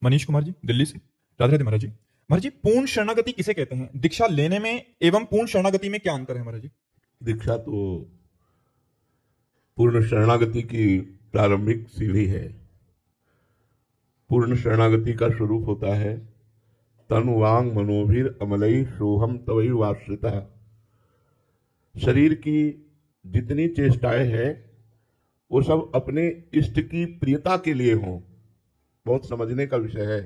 मनीष कुमार जी, दिल्ली से। राधे राधे महाराज जी। महाराज जी, पूर्ण शरणागति किसे कहते हैं? दीक्षा लेने में एवं पूर्ण शरणागति में क्या अंतर है महाराज जी? दीक्षा तो पूर्ण शरणागति की प्रारंभिक सीढ़ी है। पूर्ण शरणागति का स्वरूप होता है तन वांग मनोभिर अमलई सोहम तवई वाश्रिता। शरीर की जितनी चेष्टाएं हैं वो सब अपने इष्ट की प्रियता के लिए हों। बहुत समझने का विषय है।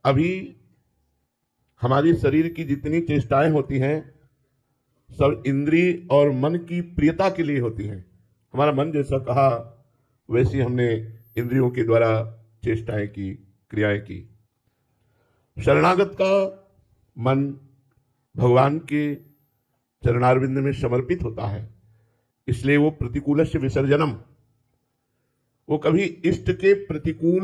अभी हमारी शरीर की जितनी चेष्टाएं होती हैं सब इंद्रिय और मन की प्रियता के लिए होती हैं। हमारा मन जैसा कहा वैसी हमने इंद्रियों के द्वारा चेष्टाएं की, क्रियाएं की। शरणागत का मन भगवान के चरणारविंद में समर्पित होता है, इसलिए वो प्रतिकूलस्य विसर्जनम, वो कभी इष्ट के प्रतिकूल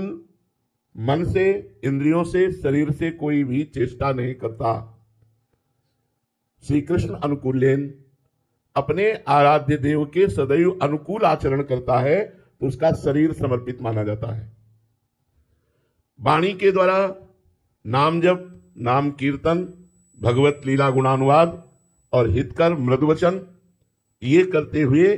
मन से, इंद्रियों से, शरीर से कोई भी चेष्टा नहीं करता। श्री कृष्ण अनुकूलेन अपने आराध्य देव के सदैव अनुकूल आचरण करता है तो उसका शरीर समर्पित माना जाता है। वाणी के द्वारा नाम जप, नाम कीर्तन, भगवत लीला गुणानुवाद और हितकर मृदुवचन ये करते हुए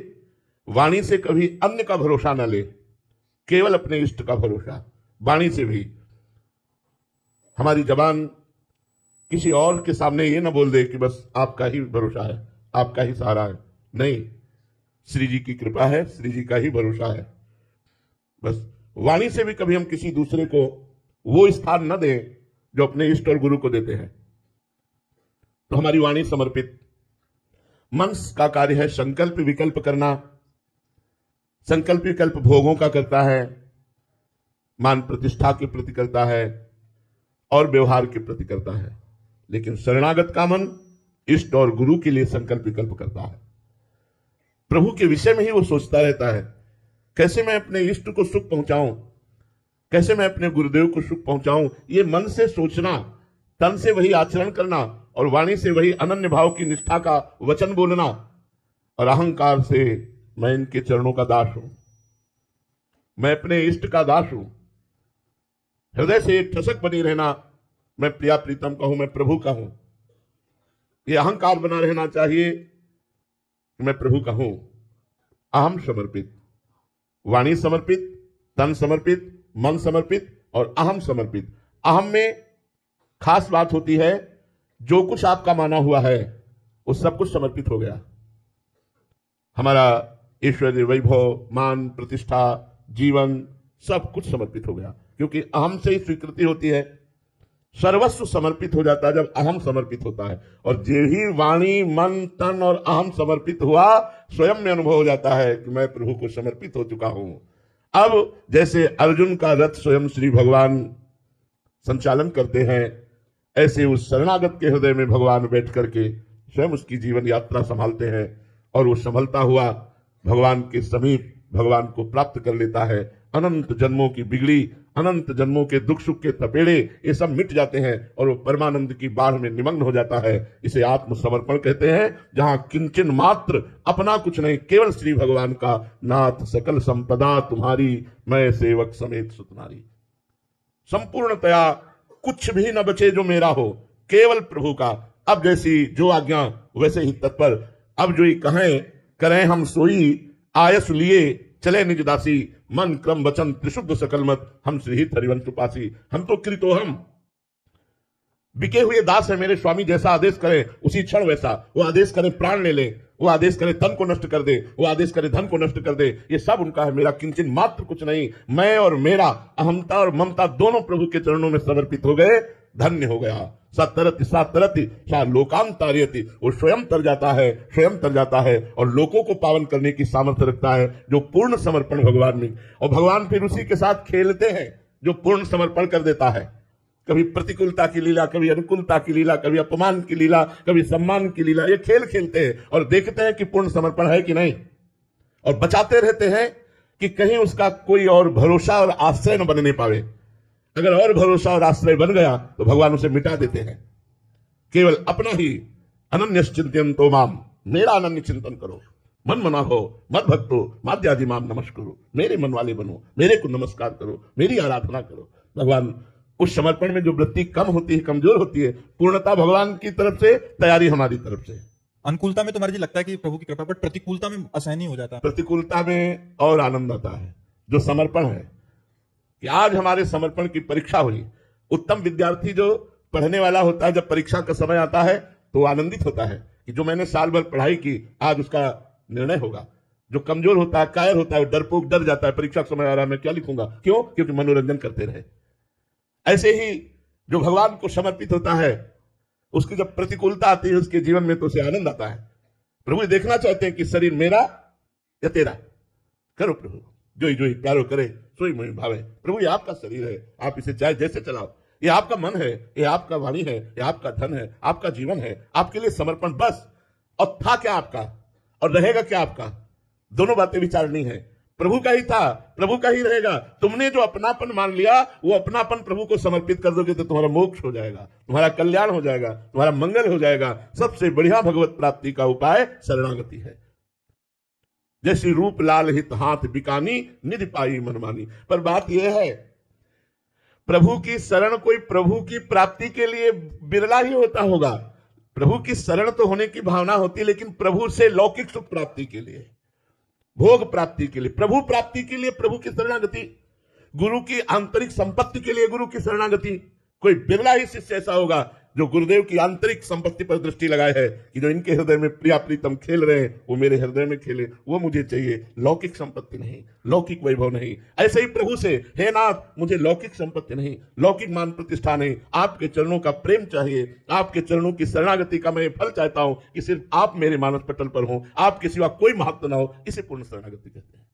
वाणी से कभी अन्य का भरोसा न ले, केवल अपने इष्ट का भरोसा। वाणी से भी हमारी जबान किसी और के सामने ये ना बोल दे कि बस आपका ही भरोसा है, आपका ही सहारा है। नहीं, श्री जी की कृपा है, श्री जी का ही भरोसा है। बस वाणी से भी कभी हम किसी दूसरे को वो स्थान न दें जो अपने इष्ट और गुरु को देते हैं। तो हमारी वाणी समर्पित। मन का कार्य है संकल्प विकल्प करना। संकल्प विकल्प भोगों का करता है, मान प्रतिष्ठा के प्रति करता है और व्यवहार के प्रति करता है। लेकिन शरणागत का मन इष्ट और गुरु के लिए संकल्प विकल्प करता है। प्रभु के विषय में ही वो सोचता रहता है, कैसे मैं अपने इष्ट को सुख पहुंचाऊं, कैसे मैं अपने गुरुदेव को सुख पहुंचाऊं। ये मन से सोचना, तन से वही आचरण करना और वाणी से वही अनन्य भाव की निष्ठा का वचन बोलना और अहंकार से मैं इनके चरणों का दास हूं, मैं अपने इष्ट का दास हूं। हृदय से एक ठसक बनी रहना, मैं प्रिया प्रीतम का हूं, मैं प्रभु का हूं। यह अहंकार बना रहना चाहिए कि मैं प्रभु का हूं। अहम समर्पित, वाणी समर्पित, तन समर्पित, मन समर्पित और अहम समर्पित। अहम में खास बात होती है, जो कुछ आपका माना हुआ है वो सब कुछ समर्पित हो गया। हमारा ऐश्वर्य, वैभव, मान, प्रतिष्ठा, जीवन सब कुछ समर्पित हो गया, क्योंकि अहम से ही स्वीकृति होती है। सर्वस्व समर्पित हो जाता है जब अहम समर्पित होता है। और जे ही वाणी, मन, तन और अहम समर्पित हुआ, स्वयं में अनुभव हो जाता है कि मैं प्रभु को समर्पित हो चुका हूं। अब जैसे अर्जुन का रथ स्वयं श्री भगवान संचालन करते हैं, ऐसे उस शरणागत के हृदय में भगवान बैठ करके स्वयं उसकी जीवन यात्रा संभालते हैं और वो संभलता हुआ भगवान के समीप भगवान को प्राप्त कर लेता है। अनंत जन्मों की बिगड़ी, अनंत जन्मों के दुख सुख के तपेड़े ये सब मिट जाते हैं और वो परमानंद की बाढ़ में निमग्न हो जाता है। इसे आत्मसमर्पण कहते हैं, जहां किंचन मात्र अपना कुछ नहीं, केवल श्री भगवान का। नाथ सकल संपदा तुम्हारी, मैं सेवक समेत सुतनारी। संपूर्णतया कुछ भी न बचे जो मेरा हो, केवल प्रभु का। अब जैसी जो आज्ञा वैसे ही तत्पर। अब जो ही कहें करें हम सोई, आयस लिए चले निज दासी। मन क्रम वचन त्रिशुद्ध सकल मत, हम श्रीहित हरिवंश पासी। हम तो कृतो हम बिके हुए दास है मेरे स्वामी, जैसा आदेश करें उसी क्षण वैसा। वो आदेश करें प्राण ले ले, वो आदेश करे तन को नष्ट कर दे, वो आदेश करे धन को नष्ट कर दे, ये सब उनका है। मेरा किंचन मात्र कुछ नहीं। मैं और मेरा अहमता और ममता दोनों प्रभु के चरणों में समर्पित हो गए, धन्य हो गया। सतरति सातरति सा लोकांतार्यति, वो स्वयं तर जाता है, स्वयं तर जाता है और लोगों को पावन करने की सामर्थ्य रखता है जो पूर्ण समर्पण भगवान में। और भगवान फिर उसी के साथ खेलते हैं जो पूर्ण समर्पण कर देता है। कभी प्रतिकूलता की लीला, कभी अनुकूलता की लीला, कभी अपमान की लीला, कभी सम्मान की लीला। ये खेल खेलते हैं और देखते हैं कि पूर्ण समर्पण है कि नहीं, और बचाते रहते हैं कि कहीं उसका कोई और भरोसा और आश्रय न बनने पावे। अगर और भरोसा और आश्रय बन गया तो भगवान उसे मिटा देते हैं। केवल अपना ही अनन्य चिंतन तो माम, मेरा अनन्य चिंतन करो, मन मना हो, मत भक्तो, माध्याजी माम नमस्करो, मेरे मन वाले बनो, मेरे को नमस्कार करो, मेरी आराधना करो। भगवान उस समर्पण में जो वृत्ति कम होती है, कमजोर होती है, पूर्णता भगवान की तरफ से, तैयारी हमारी तरफ से। अनुकूलता में तो महाराज जी लगता है कि प्रभु की कृपा, बट प्रतिकूलता में असहनीय हो जाता है। प्रतिकूलता में और आनंद आता है। जो समर्पण है कि आज हमारे समर्पण की परीक्षा हुई, उत्तम विद्यार्थी जो पढ़ने वाला होता है, जब परीक्षा का समय आता है तो आनंदित होता है कि जो मैंने साल भर पढ़ाई की आज उसका निर्णय होगा। जो कमजोर होता है, कायर होता है, डरपोक डर जाता है, परीक्षा का समय आ रहा है, मैं क्या लिखूंगा, क्यों? क्योंकि मनोरंजन करते रहे। ऐसे ही जो भगवान को समर्पित होता है, उसकी जब प्रतिकूलता आती है उसके जीवन में, तो उसे आनंद आता है। प्रभु देखना चाहते हैं कि शरीर मेरा या तेरा, करो प्रभु जोई जोई प्यारो करे सोई मोहि भावे। प्रभु ये आपका शरीर है, आप इसे चाहे जैसे चलाओ, ये आपका मन है, ये आपका वाणी है, ये आपका धन है, आपका जीवन है, आपके लिए समर्पण बस। और था क्या आपका और रहेगा क्या आपका, दोनों बातें विचारनी है। प्रभु का ही था, प्रभु का ही रहेगा। तुमने जो अपनापन मान लिया, वो अपनापन प्रभु को समर्पित कर दोगे तो तुम्हारा मोक्ष हो जाएगा, तुम्हारा कल्याण हो जाएगा, तुम्हारा मंगल हो जाएगा। सबसे बढ़िया भगवत प्राप्ति का उपाय शरणागति है। जैसी रूप लाल हित हाथ बिकानी, निधि पाई मनमानी। पर बात यह है, प्रभु की शरण कोई प्रभु की प्राप्ति के लिए बिरला ही होता होगा। प्रभु की शरण तो होने की भावना होती है, लेकिन प्रभु से लौकिक सुख प्राप्ति के लिए, भोग प्राप्ति के लिए, प्रभु प्राप्ति के लिए प्रभु की शरणागति, गुरु की आंतरिक संपत्ति के लिए गुरु की शरणागति। कोई बिरला ही शिष्य ऐसा होगा जो गुरुदेव की आंतरिक संपत्ति पर दृष्टि लगाए है कि जो इनके हृदय में प्रिया प्रीतम खेल रहे हैं वो मेरे हृदय में खेले, वो मुझे चाहिए, लौकिक संपत्ति नहीं, लौकिक वैभव नहीं। ऐसे ही प्रभु से, हे नाथ मुझे लौकिक संपत्ति नहीं, लौकिक मान प्रतिष्ठा नहीं, आपके चरणों का प्रेम चाहिए, आपके चरणों की शरणागति का मैं फल चाहता हूं कि सिर्फ आप मेरे मानस पटल पर हो, आपके सिवा कोई महत्व ना हो। इसे पूर्ण शरणागति कहते हैं।